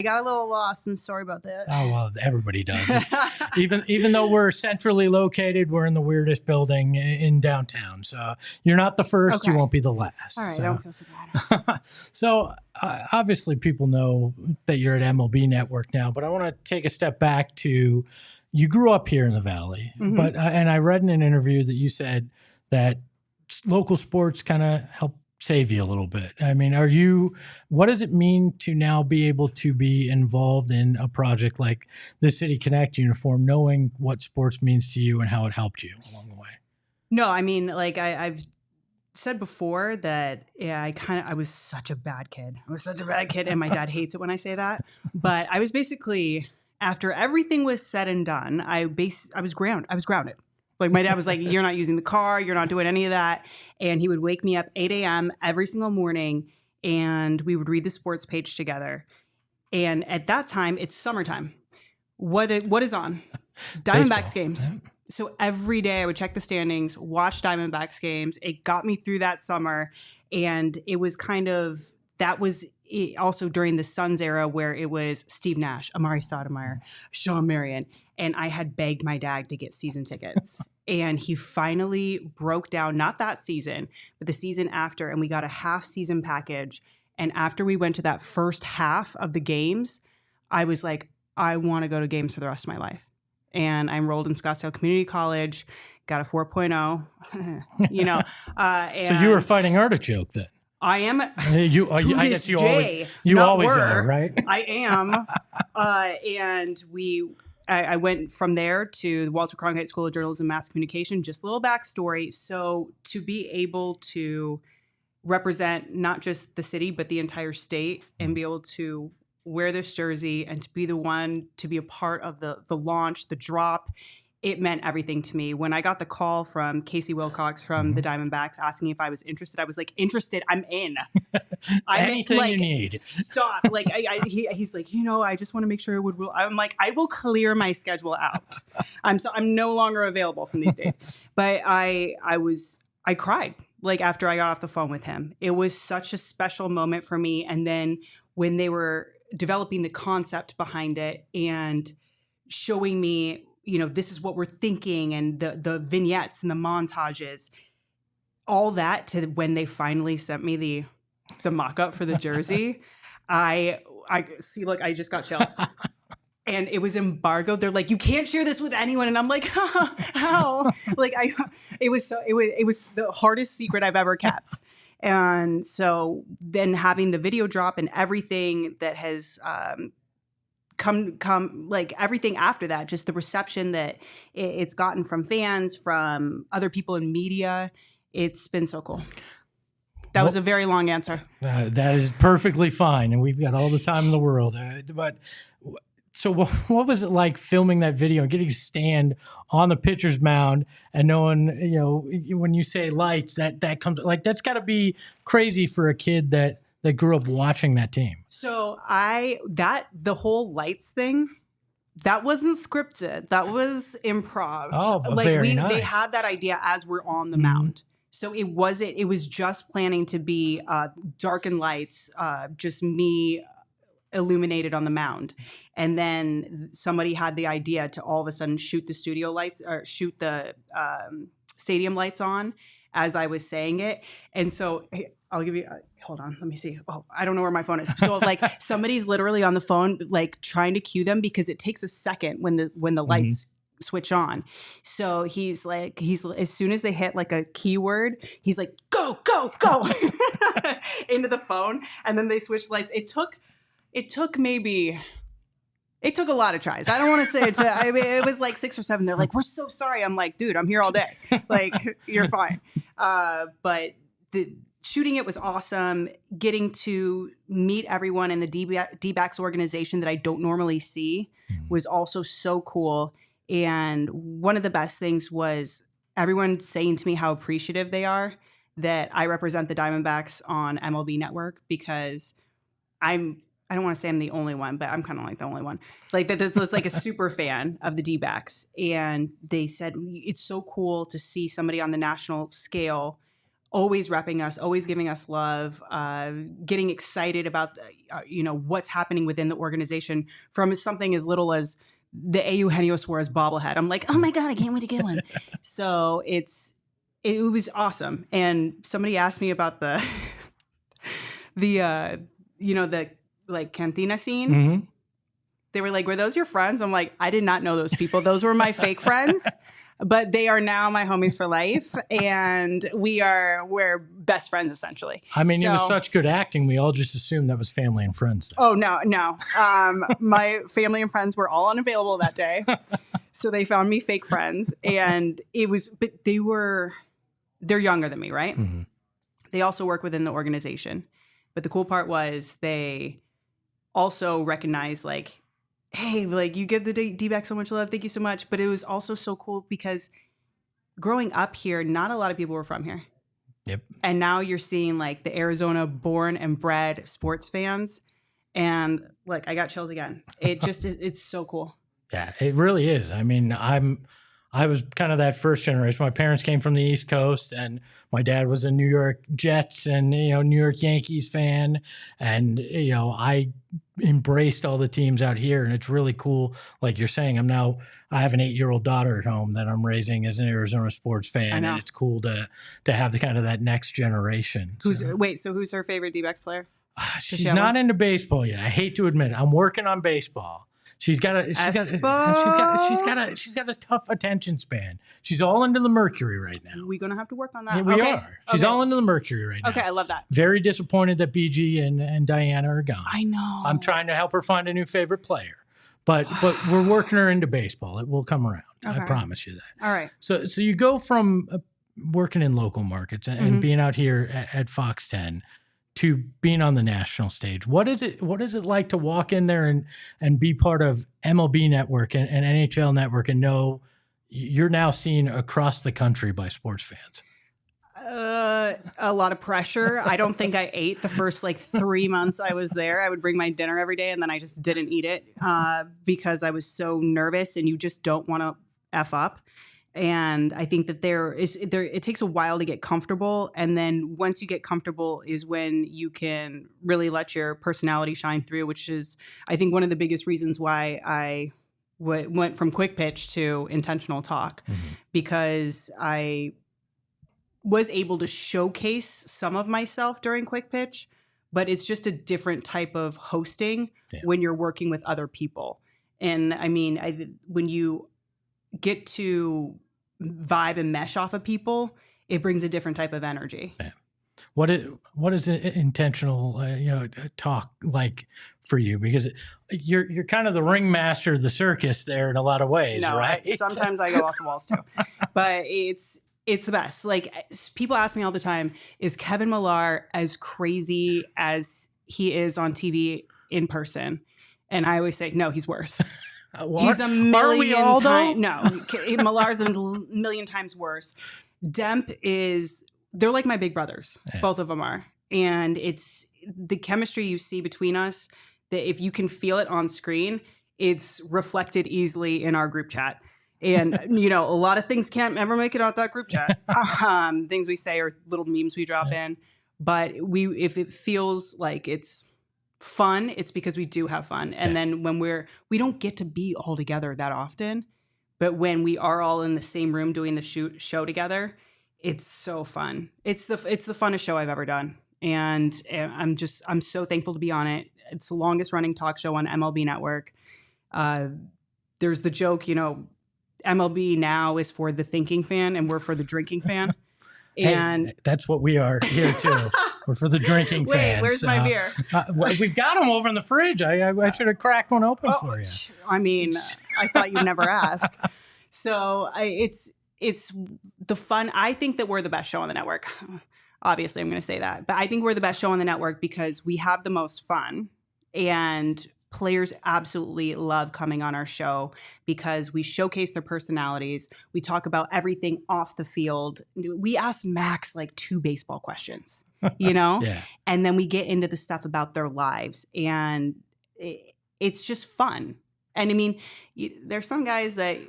I got a little lost. I'm sorry about that. Oh, well, everybody does. even though we're centrally located, we're in the weirdest building in downtown. So you're not the first. Okay. You won't be the last. All right. So. I don't feel so bad. So obviously people know that you're at MLB Network now, but I want to take a step back to you grew up here in the Valley, but and I read in an interview that you said that local sports kind of help save you a little bit. I mean, what does it mean to now be able to be involved in a project like the City Connect uniform, knowing what sports means to you and how it helped you along the way? No, I mean, like I've said before that, yeah, I was such a bad kid. I was such a bad kid, and my dad hates it when I say that. But I was basically, after everything was said and done, I was grounded. Like my dad was like, you're not using the car, you're not doing any of that. And he would wake me up 8 a.m. every single morning and we would read the sports page together. And at that time, it's summertime. What is on? Diamondbacks games. Yeah. So every day I would check the standings, watch Diamondbacks games. It got me through that summer. And it was that was also during the Suns era where it was Steve Nash, Amari Stoudemire, Sean Marion. And I had begged my dad to get season tickets. And he finally broke down, not that season, but the season after. And we got a half season package. And after we went to that first half of the games, I was like, I want to go to games for the rest of my life. And I enrolled in Scottsdale Community College, got a 4.0, So you were fighting artichoke then? I am. I guess you always are, right? I am. And I went from there to the Walter Cronkite School of Journalism and Mass Communication. Just a little backstory. So to be able to represent not just the city, but the entire state and be able to wear this jersey and to be the one to be a part of the launch, the drop, it meant everything to me. When I got the call from Casey Wilcox from the Diamondbacks asking if I was interested, I was like, interested, I'm in. Anything you need. Stop. Like he's like, I just want to make sure it would. I'm like, I will clear my schedule out. I'm no longer available from these days. But I cried like after I got off the phone with him. It was such a special moment for me. And then when they were developing the concept behind it and showing me, this is what we're thinking, and the vignettes and the montages, all that, to when they finally sent me the mock-up for the jersey, I see, look, I just got chills. And it was embargoed. They're like, you can't share this with anyone. And I'm like, how? Like it was the hardest secret I've ever kept. And so then having the video drop and everything that has come like everything after that, just the reception that it's gotten from fans, from other people in media, it's been so cool. That was a very long answer. That is perfectly fine. And we've got all the time in the world. But so what was it like filming that video and getting to stand on the pitcher's mound and knowing, when you say lights, that comes, like, that's got to be crazy for a kid that grew up watching that team. So the whole lights thing, that wasn't scripted. That was improv. Oh, very nice. They had that idea as we're on the mound. So it was just planning to be darkened lights, just me illuminated on the mound. And then somebody had the idea to all of a sudden shoot the studio lights or shoot the stadium lights on as I was saying it. And so I'll give you, hold on, let me see. Oh, I don't know where my phone is. So like somebody's literally on the phone, like trying to cue them because it takes a second when the lights switch on. So he's as soon as they hit like a keyword, he's like, go, go, go into the phone. And then they switch lights. It took a lot of tries. I don't want to say it was like 6 or 7. They're like, we're so sorry. I'm like, dude, I'm here all day. Like, you're fine. But the shooting it was awesome. Getting to meet everyone in the D-backs organization that I don't normally see was also so cool. And one of the best things was everyone saying to me how appreciative they are that I represent the Diamondbacks on MLB Network, because I don't want to say I'm the only one, but I'm kind of like the only one. Like that's like a super fan of the D-backs. And they said, it's so cool to see somebody on the national scale always repping us, always giving us love, getting excited about what's happening within the organization, from something as little as the Eugenio Suarez bobblehead. I'm like, oh my God, I can't wait to get one. So it was awesome. And somebody asked me about the like cantina scene. Mm-hmm. They were like, were those your friends? I'm like, I did not know those people. Those were my fake friends. But they are now my homies for life, and we're best friends essentially. I mean, it was such good acting. We all just assumed that was family and friends. Oh no. My family and friends were all unavailable that day, so they found me fake friends, and but they're younger than me, right? Mm-hmm. They also work within the organization, but the cool part was they also recognized, like, hey, like, you give the D-backs so much love. Thank you so much. But it was also so cool because growing up here, not a lot of people were from here. Yep. And now you're seeing like the Arizona born and bred sports fans. And like, I got chills again. It just it's so cool. Yeah, it really is. I mean, I was kind of that first generation. My parents came from the East Coast, and my dad was a New York Jets and, New York Yankees fan. And, I embraced all the teams out here, and it's really cool. Like you're saying, I have an 8-year-old daughter at home that I'm raising as an Arizona sports fan. And it's cool to have the kind of that next generation. Who's her favorite D-backs player? She's not into baseball yet. I hate to admit it. I'm working on baseball. She's got a tough attention span. She's all into the Mercury right now. We're gonna have to work on that. Yeah, we are. She's all into the Mercury right now. Okay, I love that. Very disappointed that BG and Diana are gone. I know. I'm trying to help her find a new favorite player, but we're working her into baseball. It will come around. Okay. I promise you that. All right. So you go from working in local markets and being out here at Fox 10 to being on the national stage. What is it like to walk in there and be part of MLB Network and NHL Network and know you're now seen across the country by sports fans? A lot of pressure. I don't think I ate the first 3 months I was there. I would bring my dinner every day, and then I just didn't eat it because I was so nervous, and you just don't want to F up. And I think that it takes a while to get comfortable. And then once you get comfortable is when you can really let your personality shine through, which is, I think, one of the biggest reasons why I went from quick pitch to intentional talk, because I was able to showcase some of myself during quick pitch, but it's just a different type of hosting when you're working with other people. And I mean, when you get to vibe and mesh off of people, it brings a different type of energy. Yeah. What is intentional talk like for you? Because you're kind of the ringmaster of the circus there in a lot of ways, right? Sometimes I go off the walls too, but it's the best. Like, people ask me all the time, is Kevin Millar as crazy as he is on TV in person? And I always say, no, he's worse. He's a million times. No, Millar's a million times worse. Demp they're like my big brothers. Yeah. Both of them are. And it's the chemistry you see between us, that if you can feel it on screen, it's reflected easily in our group chat. And, a lot of things can't ever make it out that group chat. Things we say or little memes we drop in. But if it feels like it's fun, it's because we do have fun. And then when we don't get to be all together that often, but when we are all in the same room doing the show together, it's so fun. It's the funnest show I've ever done. And I'm so thankful to be on it. It's the longest running talk show on MLB Network. There's the joke, MLB now is for the thinking fan and we're for the drinking fan. And hey, that's what we are here too. We're for the drinking fans. Wait, where's my beer? We've got them over in the fridge. I should have cracked one open for you. I mean, I thought you'd never ask. So it's the fun. I think that we're the best show on the network. Obviously, I'm going to say that. But I think we're the best show on the network because we have the most fun. And players absolutely love coming on our show because we showcase their personalities. We talk about everything off the field. We ask Max 2 baseball questions, Yeah. And then we get into the stuff about their lives. And it's just fun. And I mean, there's some guys that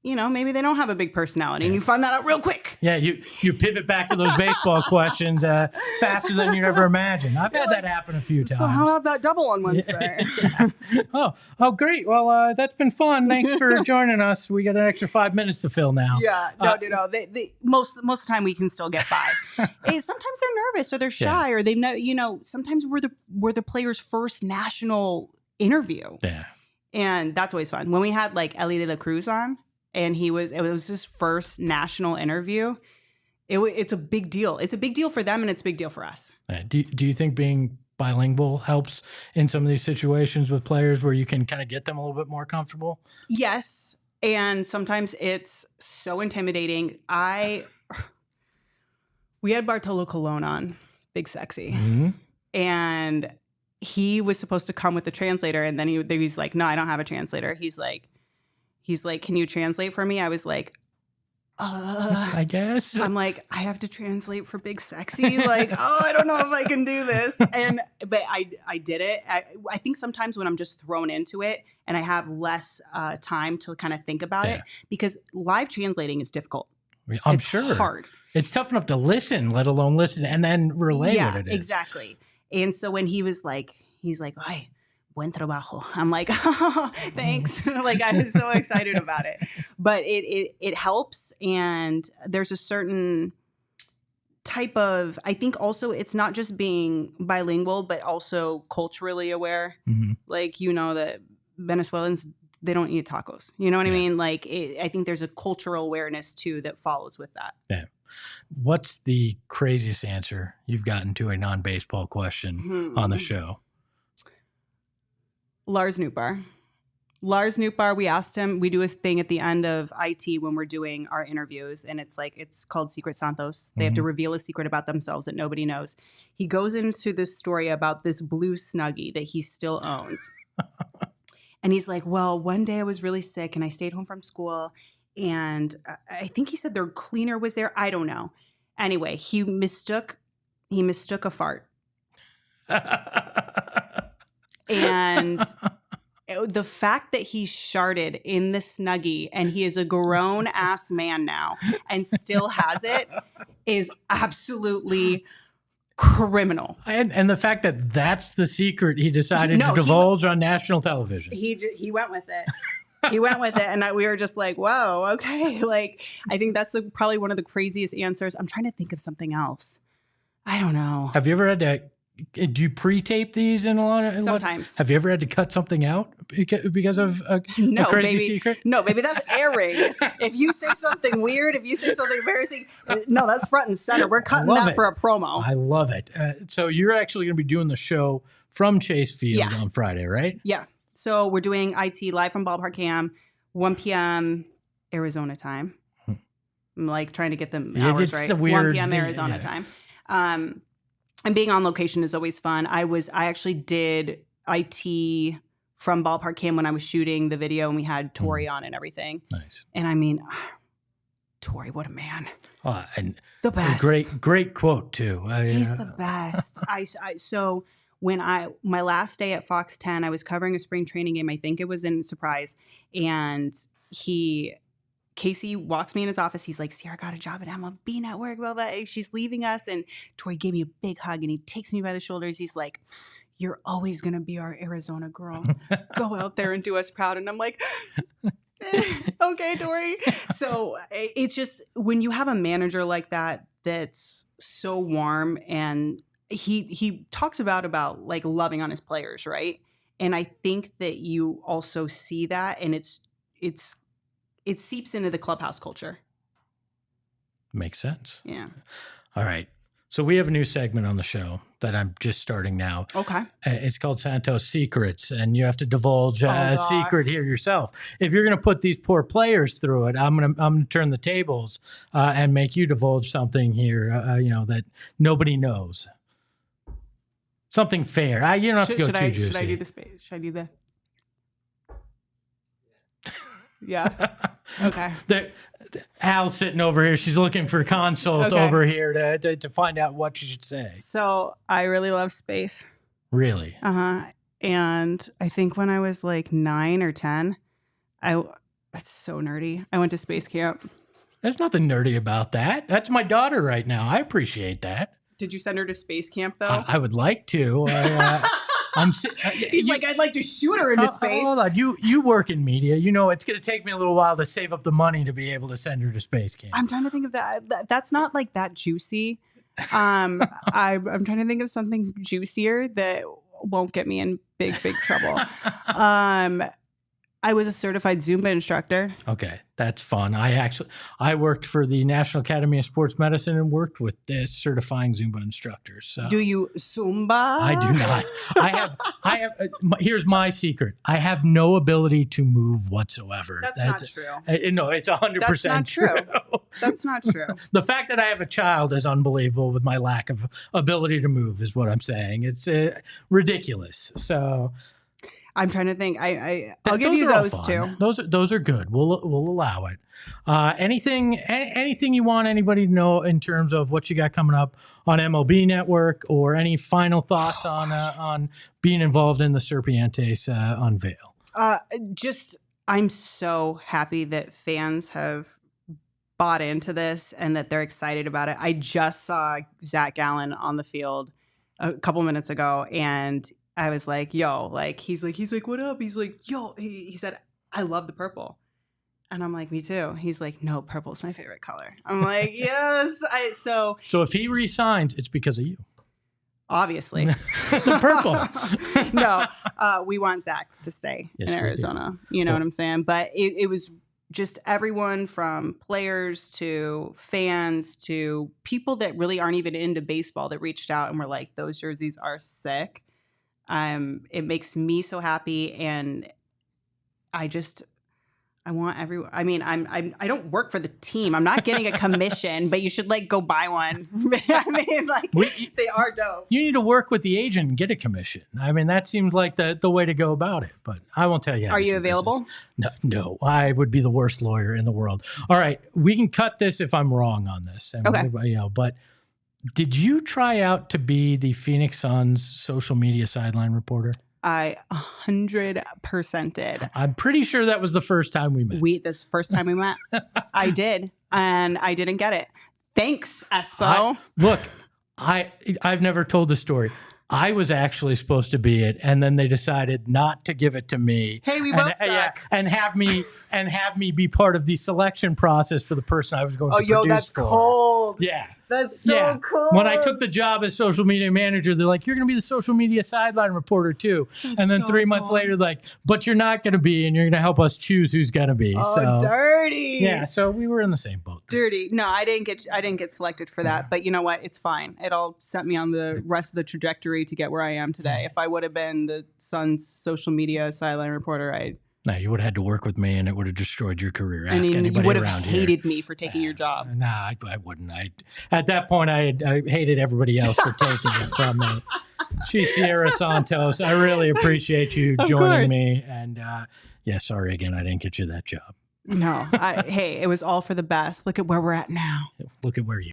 maybe they don't have a big personality, and you find that out real quick. Yeah, you pivot back to those baseball questions faster than you ever imagined. I've had that happen a few times. So how about that double on Wednesday? Yeah. Oh, great. Well, that's been fun. Thanks for joining us. We got an extra 5 minutes to fill now. Yeah, no. They most of the time we can still get by. Sometimes they're nervous or they're shy or they know. Sometimes we're the player's first national interview. Yeah, and that's always fun. When we had like Ellie De La Cruz on. And it was his first national interview. It's a big deal. It's a big deal for them, and it's a big deal for us. Do you think being bilingual helps in some of these situations with players where you can kind of get them a little bit more comfortable? Yes, and sometimes it's so intimidating. We had Bartolo Colon on, Big Sexy, and he was supposed to come with a translator, and then he's like, "No, I don't have a translator." He's like, "Can you translate for me?" I was like, I guess. I'm like, I have to translate for Big Sexy. Like, I don't know if I can do this. But I did it. I think sometimes when I'm just thrown into it and I have less time to kind of think about it, because live translating is difficult. I'm sure. It's hard. It's tough enough to listen, let alone listen and then relay what it is. Exactly. And so when he's like, "Ay, buen trabajo." I'm like, "Oh, thanks." Like I was so excited about it, but it helps. And there's a certain type of, I think also it's not just being bilingual, but also culturally aware. Like, that Venezuelans, they don't eat tacos. You know what I mean? Like I think there's a cultural awareness too that follows with that. Yeah. What's the craziest answer you've gotten to a non-baseball question on the show? Lars Nootbaar, we asked him, we do a thing at the end of IT when we're doing our interviews, and it's called Siera Santos. They have to reveal a secret about themselves that nobody knows. He goes into this story about this blue Snuggie that he still owns. And he's like, "Well, one day I was really sick and I stayed home from school, and I think he said their cleaner was there. I don't know. Anyway, he mistook a fart." And the fact that he sharted in the Snuggie and he is a grown ass man now and still has it is absolutely criminal. And the fact that that's the secret he decided to divulge on national television. He went with it. He went with it, and we were just like, "Whoa, okay." Like, I think that's probably one of the craziest answers. I'm trying to think of something else. I don't know. Have you ever had to? Do you pre-tape these in a lot of? Sometimes. Have you ever had to cut something out because of a crazy secret? No, baby, that's airing. If you say something weird, if you say something embarrassing, no, that's front and center. We're cutting that for a promo. I love it. So you're actually going to be doing the show from Chase Field on Friday, right? Yeah. So we're doing IT live from Ballpark Cam, 1 p.m. Arizona time. I'm like trying to get them hours right. 1 p.m. Arizona time. And being on location is always fun. I actually did IT from Ballpark Cam when I was shooting the video, and we had Torey on and everything. Nice. And I mean, Torey, what a man. And the best. Great quote too. He's the best. So when my last day at Fox 10, I was covering a spring training game. I think it was in Surprise. And Casey walks me in his office. He's like, "Siera got a job at MLB Network, blah, blah. She's leaving us." And Torey gave me a big hug and he takes me by the shoulders. He's like, "You're always going to be our Arizona girl. Go out there and do us proud." And I'm like, "Okay, Torey." So it's just when you have a manager like that, that's so warm, and he talks about like loving on his players, right? And I think that you also see that, and it seeps into the clubhouse culture. Makes sense. Yeah. All right. So we have a new segment on the show that I'm just starting now. Okay. It's called Santos Secrets, and you have to divulge a secret here yourself. If you're going to put these poor players through it, I'm going to turn the tables and make you divulge something here, that nobody knows. Something fair. You don't have to go too juicy. Should I do the space? Should I do the? Yeah. Okay. Al's sitting over here. She's looking for a consult over here to find out what she should say. So I really love space. Really? And I think when I was like 9 or 10, That's so nerdy. I went to space camp. There's nothing nerdy about that. That's my daughter right now. I appreciate that. Did you send her to space camp though? I would like to. He's like, I'd like to shoot her into space. Hold on, you work in media. You know it's going to take me a little while to save up the money to be able to send her to space camp. I'm trying to think of that. That's not like that juicy. I'm trying to think of something juicier that won't get me in big trouble. I was a certified Zumba instructor. Okay, that's fun. I worked for the National Academy of Sports Medicine and worked with certifying Zumba instructors. So. Do you Zumba? I do not. I have. Here's my secret. I have no ability to move whatsoever. That's not true. No, it's 100% true. That's not true. The fact that I have a child is unbelievable with my lack of ability to move is what I'm saying. It's ridiculous. So. I'm trying to think. I'll give you those two. Those are good. We'll allow it. Anything you want anybody to know in terms of what you got coming up on MLB Network, or any final thoughts on being involved in the Serpientes unveil? I'm so happy that fans have bought into this and that they're excited about it. I just saw Zach Gallen on the field a couple minutes ago, and I was like, yo, like, he's like, what up? He's like, yo, he said, I love the purple. And I'm like, me too. He's like, no, purple's my favorite color. I'm like, yes. So if he resigns, it's because of you. Obviously. The purple. No, we want Zach to stay in Arizona. You know what I'm saying? But it was just everyone from players to fans to people that really aren't even into baseball that reached out and were like, those jerseys are sick. It makes me so happy, and I want everyone. I mean, I don't work for the team. I'm not getting a commission, but you should like go buy one. I mean, like they are dope. You need to work with the agent and get a commission. I mean, that seems like the way to go about it. But I won't tell you. Are you available? No, I would be the worst lawyer in the world. All right, we can cut this if I'm wrong on this. Okay. But. Did you try out to be the Phoenix Suns social media sideline reporter? I 100% did. I'm pretty sure that was the first time we met. This first time we met, I did, and I didn't get it. Thanks, Espo. I've never told the story. I was actually supposed to be it, and then they decided not to give it to me. Hey, we both suck. And have me be part of the selection process for the person I was going to produce. Oh, yo, that's for. cold. Yeah. That's so cool. When I took the job as social media manager, they're like, you're going to be the social media sideline reporter too. That's and then so 3 months later, like, but you're not going to be, and you're going to help us choose who's going to be. Oh, so, dirty. Yeah, so we were in the same boat. Dirty. No, I didn't get selected for that. But you know what? It's fine. It all set me on the rest of the trajectory to get where I am today. If I would have been the Suns social media sideline reporter, No, you would have had to work with me, and it would have destroyed your career. I mean, anybody you would have around hated here. me for taking your job. Nah, I wouldn't. At that point, I hated everybody else for taking it from me. She's Siera Santos. I really appreciate you joining me. And sorry again, I didn't get you that job. No, hey, it was all for the best. Look at where we're at now. Look at where you